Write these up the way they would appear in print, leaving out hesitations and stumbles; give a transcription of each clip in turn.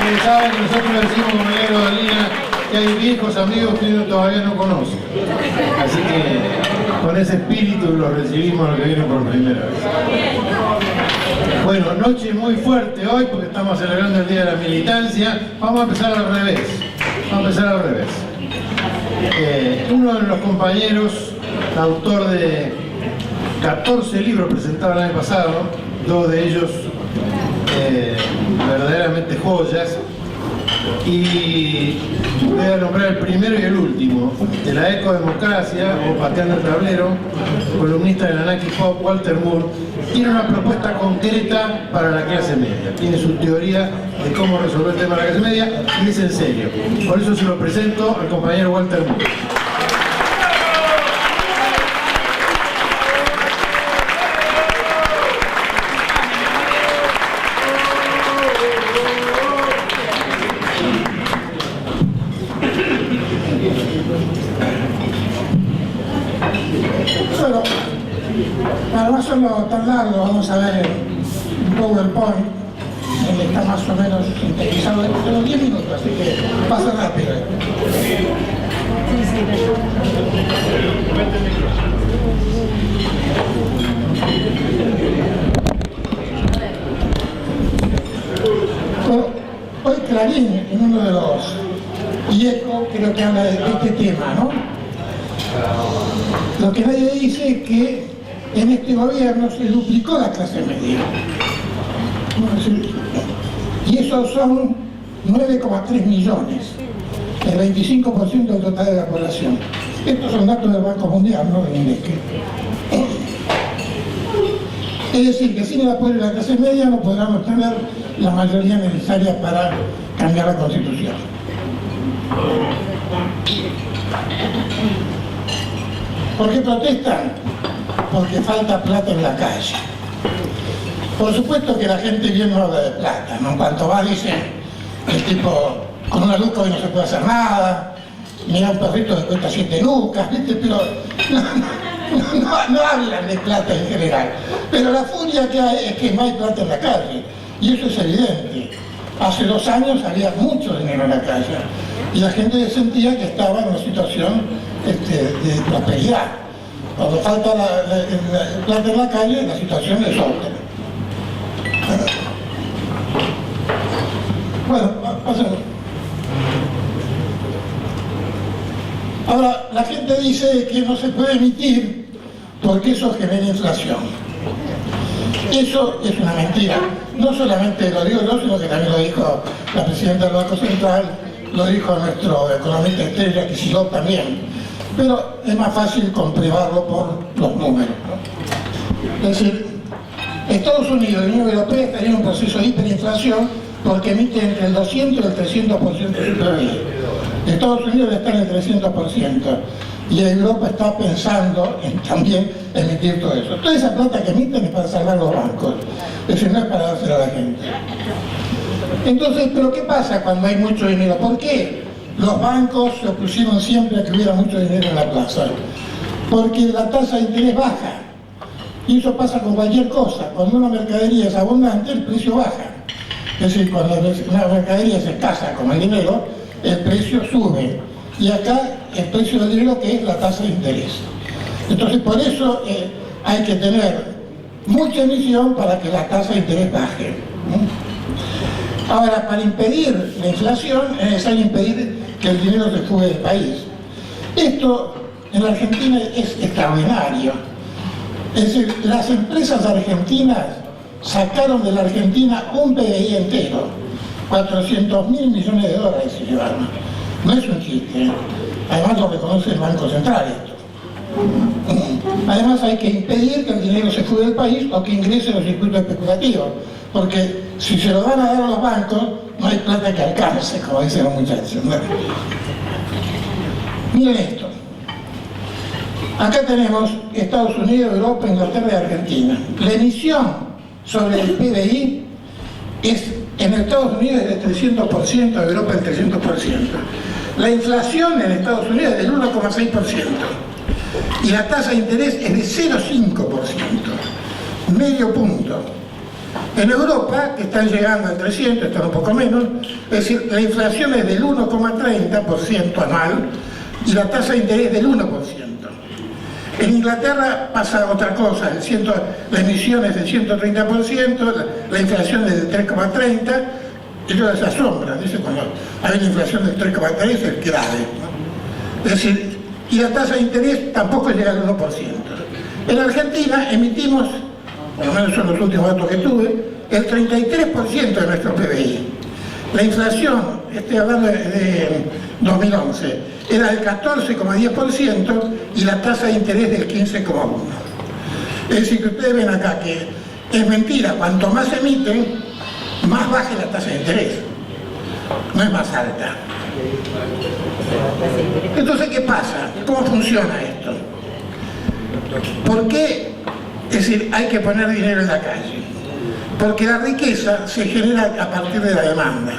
Ustedes saben que nosotros le decimos como Negro de Línea que hay viejos amigos que uno todavía no conoce. Así que con ese espíritu los recibimos a los que vienen por primera vez. Bueno, noche muy fuerte hoy porque estamos celebrando el Día de la Militancia. Vamos a empezar al revés. Uno de los compañeros, autor de 14 libros presentados el año pasado, 2 de ellos verdaderamente joyas, y voy a nombrar el primero y el último, de la ecodemocracia o pateando el tablero, columnista de la Nike Pop, Walter Moore. Tiene una propuesta concreta para la clase media, tiene su teoría de cómo resolver el tema de la clase media y es en serio. Por eso se lo presento al compañero Walter Moore. Bueno, para no hacerlo tan largo, vamos a ver un PowerPoint donde está más o menos sintetizado de los 10 minutos, así que pasa rápido. Bueno, hoy Clarín, en uno de los IECO, creo que habla de este tema, ¿no? Lo que nadie dice es que en este gobierno se duplicó la clase media. Y esos son 9,3 millones, el 25% del total de la población. Estos son datos del Banco Mundial, no del INDEC. Es decir, que sin el apoyo de la clase media no podrán obtener la mayoría necesaria para cambiar la Constitución. ¿Por qué protestan? Porque falta plata en la calle. Por supuesto que la gente bien no habla de plata, ¿no? En cuanto va dicen, el tipo, con una luca hoy no se puede hacer nada, mira un perrito que cuesta 7 lucas, ¿viste? Pero no hablan de plata en general. Pero la furia que hay es que no hay plata en la calle, y eso es evidente. Hace 2 años había mucho dinero en la calle, y la gente sentía que estaba en una situación de prosperidad. Cuando falta la plata en la calle, la situación es otra. Bueno, pasemos. Ahora, la gente dice que no se puede emitir porque eso genera inflación. Eso es una mentira. No solamente lo digo yo, sino que también lo dijo la presidenta del Banco Central, lo dijo nuestro economista estrella, Kicillof también. Pero es más fácil comprobarlo por los números, ¿no? Es decir, Estados Unidos y la Unión Europea estarían en un proceso de hiperinflación porque emite entre el 200 y el 300% de su PIB. Estados Unidos está en el 300% y Europa está pensando en también emitir todo eso. Toda esa plata que emiten es para salvar los bancos, es decir, no es para dársela a la gente. Entonces, ¿pero qué pasa cuando hay mucho dinero? ¿Por qué los bancos se opusieron siempre a que hubiera mucho dinero en la plaza? Porque la tasa de interés baja. Y eso pasa con cualquier cosa. Cuando una mercadería es abundante, el precio baja. Es decir, cuando una mercadería es escasa, como el dinero, el precio sube. Y acá el precio del dinero, que es la tasa de interés. Entonces, por eso hay que tener mucha emisión para que la tasa de interés baje. Ahora, para impedir la inflación, es necesario impedir que el dinero se fugue del país. Esto en la Argentina es extraordinario. Es decir, las empresas argentinas sacaron de la Argentina un PBI entero, 400.000 millones de dólares se llevaron. No es un chiste, ¿eh? Además lo reconoce el Banco Central esto. Además hay que impedir que el dinero se fugue del país o que ingrese en los circuitos especulativos, porque si se lo van a dar a los bancos, no hay plata que alcance, como dicen los muchachos, ¿no? Miren esto. Acá tenemos Estados Unidos, Europa, Inglaterra y Argentina. La emisión sobre el PBI es en Estados Unidos es del 300%, en Europa del 300%. La inflación en Estados Unidos es del 1,6% y la tasa de interés es de 0,5%, medio punto. En Europa están llegando al 300, están un poco menos, es decir, la inflación es del 1,30% anual y la tasa de interés del 1%. En Inglaterra pasa otra cosa, la emisión es del 130%, la inflación es del 3,30%, ellos se asombran, dice, cuando hay una inflación del 3,3% es grave, ¿no? Es decir, y la tasa de interés tampoco llega al 1%. En Argentina emitimos, por lo menos son los últimos datos que tuve, el 33% de nuestro PBI. La inflación, estoy hablando de 2011, era del 14,10% y la tasa de interés del 15,1%. Es decir, que ustedes ven acá que es mentira, cuanto más emiten, más baja la tasa de interés, no es más alta. Entonces, ¿qué pasa? ¿Cómo funciona esto? ¿Por qué? Es decir, hay que poner dinero en la calle. Porque la riqueza se genera a partir de la demanda.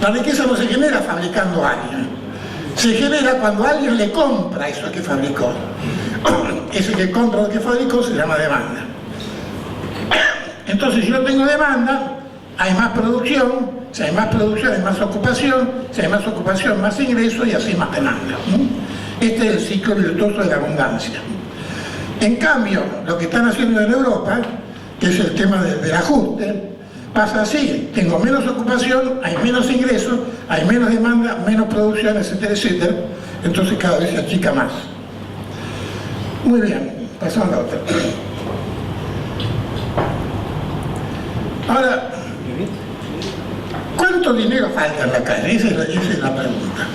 La riqueza no se genera fabricando a alguien. Se genera cuando alguien le compra eso que fabricó. Ese que compra lo que fabricó se llama demanda. Entonces, si yo tengo demanda, hay más producción, si hay más producción hay más ocupación, si hay más ocupación más ingresos y así más demanda. Este es el ciclo virtuoso de la abundancia. En cambio, lo que están haciendo en Europa, que es el tema del ajuste, pasa así: tengo menos ocupación, hay menos ingresos, hay menos demanda, menos producción, etcétera, etcétera. Entonces cada vez se achica más. Muy bien, pasamos a la otra. Ahora, ¿cuánto dinero falta en la calle? Esa es la pregunta.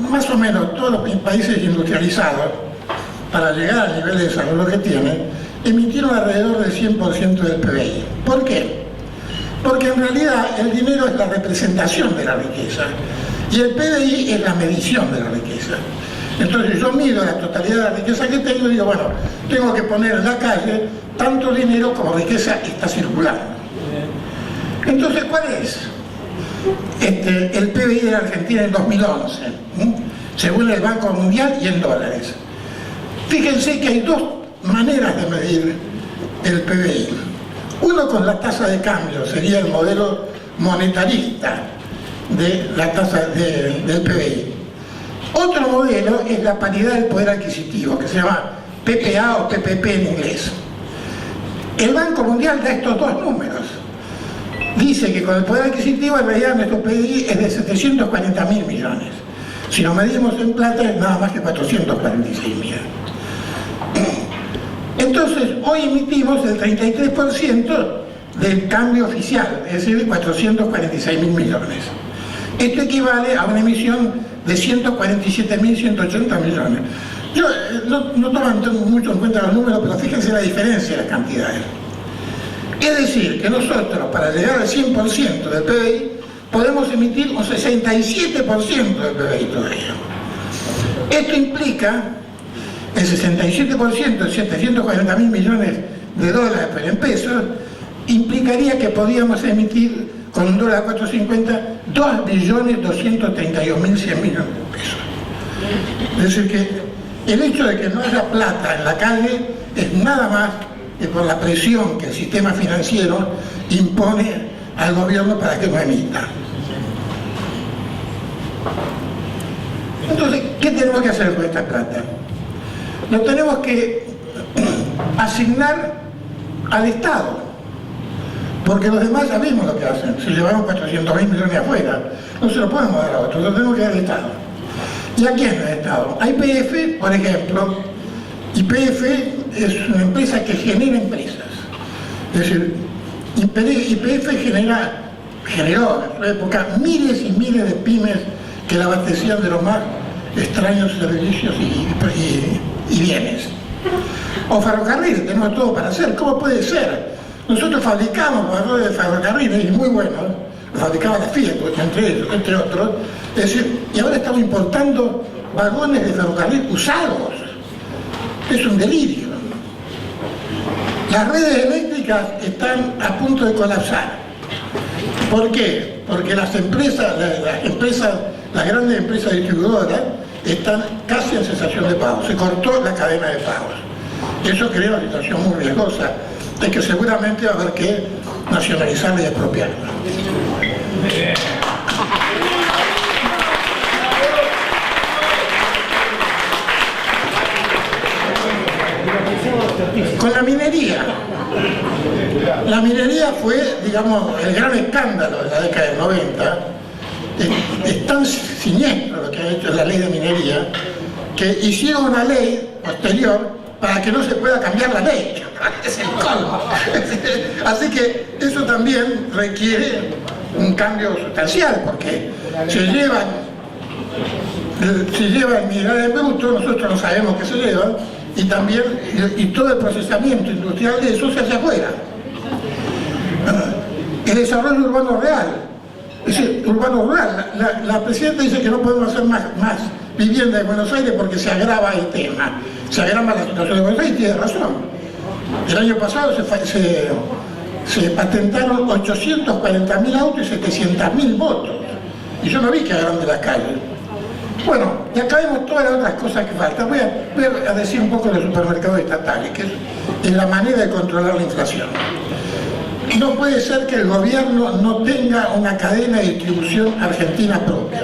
Más o menos todos los países industrializados, para llegar al nivel de desarrollo que tienen, emitieron alrededor del 100% del PBI. ¿Por qué? Porque en realidad el dinero es la representación de la riqueza y el PBI es la medición de la riqueza. Entonces yo mido la totalidad de la riqueza que tengo y digo, bueno, tengo que poner en la calle tanto dinero como riqueza está circulando. Entonces, ¿cuál es el PBI de la Argentina en 2011? Según el Banco Mundial y en dólares. Fíjense que hay dos maneras de medir el PBI. Uno con la tasa de cambio, sería el modelo monetarista de la tasa del PBI. Otro modelo es la paridad del poder adquisitivo, que se llama PPA o PPP en inglés. El Banco Mundial da estos dos números. Dice que con el poder adquisitivo en realidad nuestro PBI es de 740.000 millones. Si lo medimos en plata es nada más que 446 millones. Entonces, hoy emitimos el 33% del cambio oficial, es decir, de 446.000 millones. Esto equivale a una emisión de 147.180 millones. Yo no toman mucho en cuenta los números, pero fíjense la diferencia de las cantidades. Es decir, que nosotros, para llegar al 100% del PBI, podemos emitir un 67% del PBI todavía. Esto implica el 67% de 740.000 millones de dólares, pero en pesos, implicaría que podíamos emitir con un dólar a 4.50 2.231.100 millones de pesos. Es decir que el hecho de que no haya plata en la calle es nada más que por la presión que el sistema financiero impone al gobierno para que no emita. Entonces, ¿qué tenemos que hacer con esta plata? Lo tenemos que asignar al Estado, porque los demás ya vimos lo que hacen. Si llevamos 400.000 millones afuera, no se lo podemos dar a otros, lo tenemos que dar al Estado. ¿Y a quién es el Estado? A YPF, por ejemplo. YPF es una empresa que genera empresas. Es decir, YPF generó en su época miles y miles de pymes que la abastecían de los más extraños servicios y bienes. O ferrocarriles, tenemos todo para hacer. ¿Cómo puede ser? Nosotros fabricamos vagones de ferrocarriles, y muy buenos, lo fabricaba la Fiat, entre otros, es decir, y ahora estamos importando vagones de ferrocarril usados. Es un delirio. Las redes eléctricas están a punto de colapsar. ¿Por qué? Porque las grandes empresas distribuidoras están casi en cesación de pagos. Se cortó la cadena de pagos. Eso crea una situación muy riesgosa, es que seguramente va a haber que nacionalizarla y expropiarla. Con la minería fue, digamos, el gran escándalo de la década del 90. Es tan siniestro lo que ha hecho la ley de minería que hicieron una ley posterior para que no se pueda cambiar la ley. Es el colmo. Así que eso también requiere un cambio sustancial, porque se lleva el mineral en bruto, nosotros no sabemos qué se lleva, y también todo el procesamiento industrial de eso se hace afuera. El desarrollo urbano real, es decir, urbano rural. La presidenta dice que no podemos hacer más vivienda en Buenos Aires porque se agrava el tema, se agrava la situación de Buenos Aires, y tiene razón. El año pasado se patentaron 840.000 autos y 700.000 motos, y yo no vi que agrande las calles. Bueno, y acá vemos todas las otras cosas que faltan. Voy a decir un poco de los supermercados estatales, que es la manera de controlar la inflación. No puede ser que el gobierno no tenga una cadena de distribución argentina propia.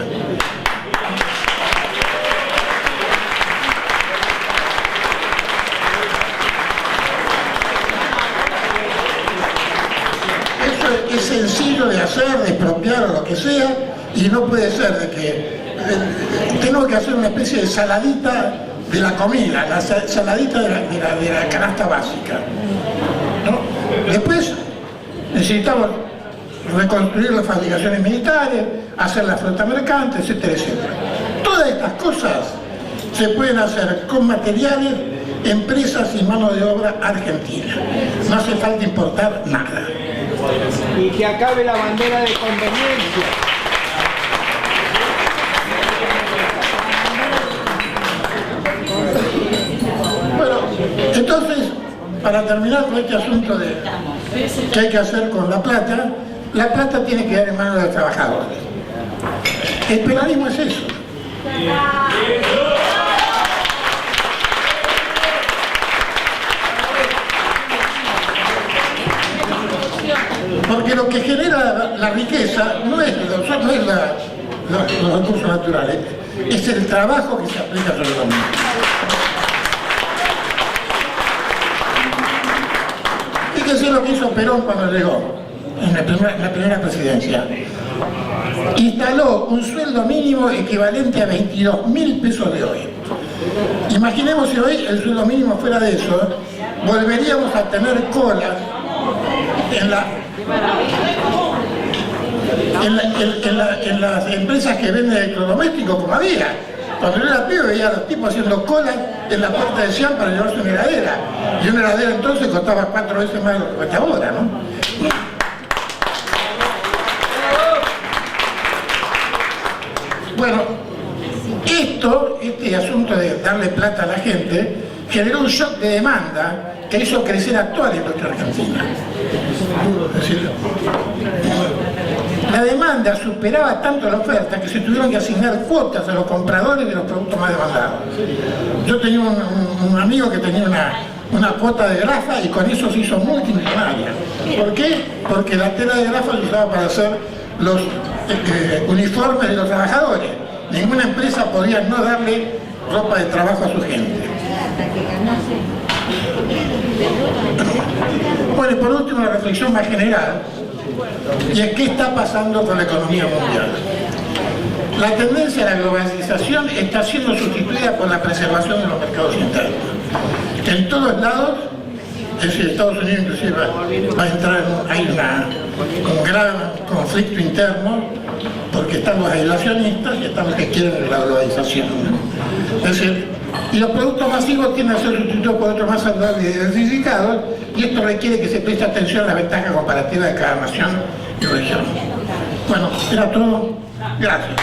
Eso es sencillo de hacer, de expropiar o lo que sea, y no puede ser de que tengo que hacer una especie de saladita de la comida, la saladita de la canasta básica, ¿no? Después necesitamos reconstruir las fabricaciones militares, hacer la flota mercante, etcétera, etcétera. Todas estas cosas se pueden hacer con materiales, empresas y mano de obra argentina. No hace falta importar nada. Y que acabe la bandera de conveniencia. Entonces, para terminar con este asunto de qué hay que hacer con la plata tiene que quedar en manos de los trabajadores. El peronismo es eso. Porque lo que genera la riqueza no es los recursos naturales, es el trabajo que se aplica sobre los mismos. Fíjense lo que hizo Perón cuando llegó en la primera presidencia. Instaló un sueldo mínimo equivalente a 22.000 pesos de hoy. Imaginemos si hoy el sueldo mínimo fuera de eso, volveríamos a tener colas en las empresas que venden electrodomésticos, como había. Cuando yo era pibe veía a los tipos haciendo colas en la puerta de Siam para llevarse una heladera. Y una heladera entonces costaba 4 veces más de lo que cuesta ahora, ¿no? Bueno, este asunto de darle plata a la gente generó un shock de demanda que hizo crecer a toda la industria argentina. Es decir, la demanda superaba tanto la oferta que se tuvieron que asignar cuotas a los compradores de los productos más demandados. Yo tenía un amigo que tenía una cuota de grafa y con eso se hizo multimillonaria. ¿Por qué? Porque la tela de grafa se usaba para hacer los uniformes de los trabajadores. Ninguna empresa podía no darle ropa de trabajo a su gente. Bueno, y por último, una reflexión más general, y es qué está pasando con la economía mundial. La tendencia a la globalización está siendo sustituida por la preservación de los mercados internos. En todos lados, es decir, Estados Unidos inclusive va a entrar, hay un gran conflicto interno, porque están los aislacionistas y están los que quieren la globalización. Es decir, y los productos masivos tienden a ser sustituidos por otros más saludables y diversificados, y esto requiere que se preste atención a la ventaja comparativa de cada nación y región. Bueno, era todo. Gracias.